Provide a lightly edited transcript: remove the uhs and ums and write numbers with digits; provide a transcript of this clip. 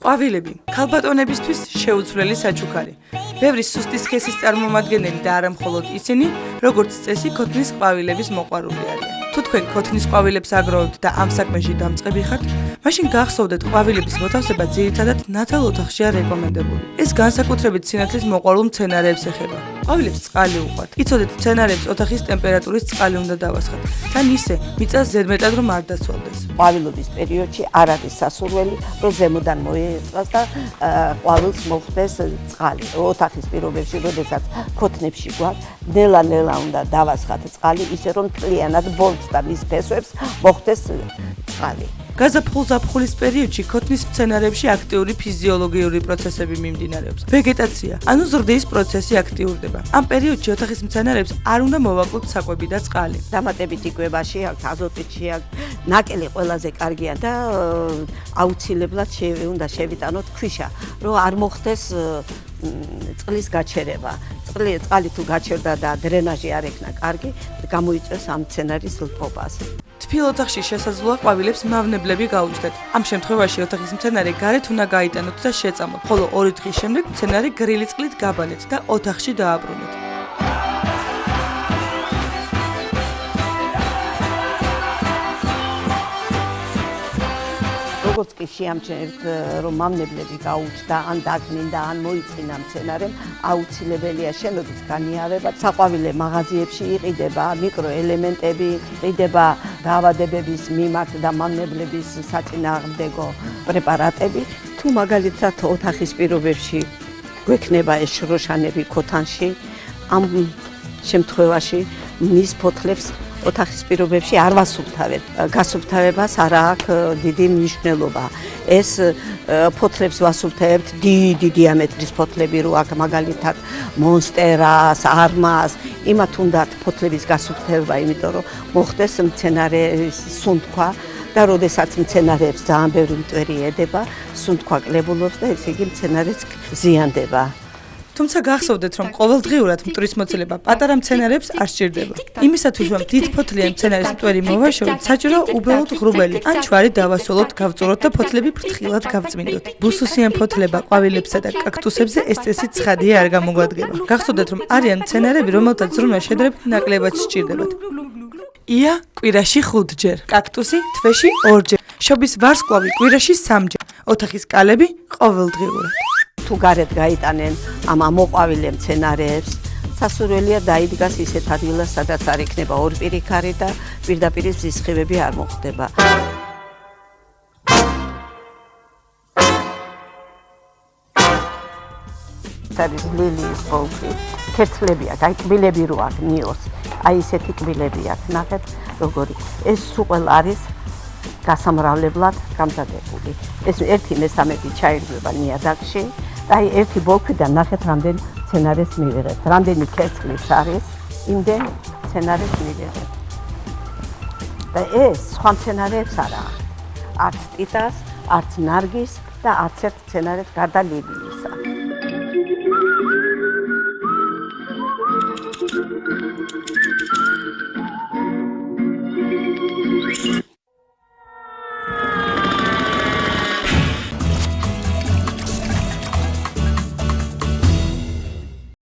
ყვავილები ქალბატონებისთვის შეუცვლელი საჩუქარი. ბევრი სუსტი სქესის წარმომადგენელი და არა მხოლოდ ისინი, როგორც წესი, ქოთნის ყვავილების მოყვარული არიან. თუ თქვენ ქოთნის ყვავილებს აგროვებთ და ამ საქმეში დამწყები ხართ, მაშინ გახსოვდეთ ყვავილების მოთავსება ძირითადად ნათელ ოთახშია რეკომენდებული. ეს განსაკუთრებით სინათლის მოყვარულ მცენარეებს ეხება. ყვავილებს წყალი უყვართ. იცოდეთ, მცენარეებს ოთახის ტემპერატურის წყალი უნდა დავასხათ. თან ისე, მიწას ზედმეტად რომ არ დაცვალდეს. ყვავილობის პერიოდში არ არის სასურველი, რომ ზემოდან მოეწვას და ყვავილს მოხვდეს წყალი. ოთახის პირობებში, როდესაც ქოთნებში გვაქვს, ნელა-ნელა უნდა დავასხათ წყალი, ისე რომ მთლიანად ბოლოს და მის ფესვებს მოხვდეს წყალი. გაზაფხულ-ზაფხულის პერიოდში ქოთნის მცენარეებში აქტიური ფიზიოლოგიური პროცესები მიმდინარეობს. ვეგეტაცია, ანუ ზრდის პროცესი აქტიურდება. ამ პერიოდში ოთახის მცენარეებს არ უნდა მოვაკლოთ საკვები და წყალი. დამატებით იკვებაში აქვს, აზოტში აქვს, ნაკელი ყველაზე კარგია და აუცილებლად უნდა შევიტანოთ ქვიშა, რომ არ მოხდეს წყლის გაჩერება. წყალი თუ გაჩერდა და დრენაჟი არ ექნა კარგი, გამოიწვევს ამ მცენარის ლფობას. თბილ ოთახში შესაძლოა ყვავილებს მავნებლები გაუჩნდეთ. ამ შემთხვევაში ოთახის მცენარე გარეთ უნდა გაიტანოთ და შეწამოთ, ხოლო 2 დღის შემდეგ მცენარე გრილი წყლით გაბალეთ და ოთახში დააბრუნეთ. როგორც კი შეამჩნევთ, რომ მავნებლები გაუჩნდა, ან დაგმინდა, ან მოიწინა მცენარემ, აუცილებელია შენობის განიარება. საყვავილე მაღაზიებში იყიდება მიკროელემენტები, იყიდება დაავადებების მიმართ და მავნებლების საწინააღმდეგო პრეპარატები. თუ მაგალითად ოთახის პირობებში გვექნება ეს შროშანები ქოთანში, ამ შემთხვევაში მის ფოთლებს ოთახის პირობებში არ ვასუფთავებ. გასუფთავებას არ აქვს დიდი მნიშვნელობა. ეს ფოთლებს ვასუფთავებთ დიდი დიამეტრის ფოთლები რო აქვს მაგალითად მონსტერას, არმას, იმათ უნდათ ფოთლების გასუფთავება, იმიტომ რომ მოხდეს მცენარის სუნთქვა და როდესაც მცენარეებს ძალიან ბევრი მტვერი ედება, სუნთქვა კლებულობს და ესე იგი მცენარეც ზიანდება. თუმცა გახსოვდეთ, რომ ყოველდღიურად მტვრის მოცილება პატარა მცენარეებს არ სჭირდება. იმისათვის, რომ დიდფოთლიან მცენარის მტვერი მოვაშოროთ, საჭიროა უბრალოდ ღრუბელი ან ჩვარი დავასოლოთ, გავწუროთ და ფოთლები ფრთხილად გავწმინდოთ. ბუსუსიან ფოთლება, ყვავილებსა და კაქტუსებზე ეს წესი ცხადია არ გამოგვადგება. გახსოვდეთ, რომ არიან მცენარეები, რომელთაც ზრუნვა შედარებით ნაკლებად სჭირდებათ. ია კვირაში 5ჯერ, კაქტუსი თვეში 2ჯერ, შობის ვარსკვლავი კვირაში 3ჯერ, ოთახის კალები ყოველდღიურად. თუ გარეთ გაიტანენ ამ ამოყვავილე მცენარეებს, სასურველია დაიდგას ისეთ ადგილას, სადაც არ იქნება ორპირი ქარი და პირდაპირ ზისხივები არ მოხდება. არის ლილიის ბოლქვი, ქერცლები აქვს, აი კბილები რო აქვს ნიოს, აი ესეთი კბილები აქვს, ნახეთ როგორი. ეს სულ არის გასამრავლებლად გამზადებული. ეს 1/3 ჩაირგვება ნიადაგში და აი ერთი ბოლქვიდან ნახეთ რამდენ მცენარეს მივიღებთ. რამდენი ქერცლის არის, იმდენ მცენარეს მივიღებთ. და ეს სხვა მცენარეებს არა. არც ტიტას, არც ნარგის და არც ერთ მცენარეს გარდა ლილიისა.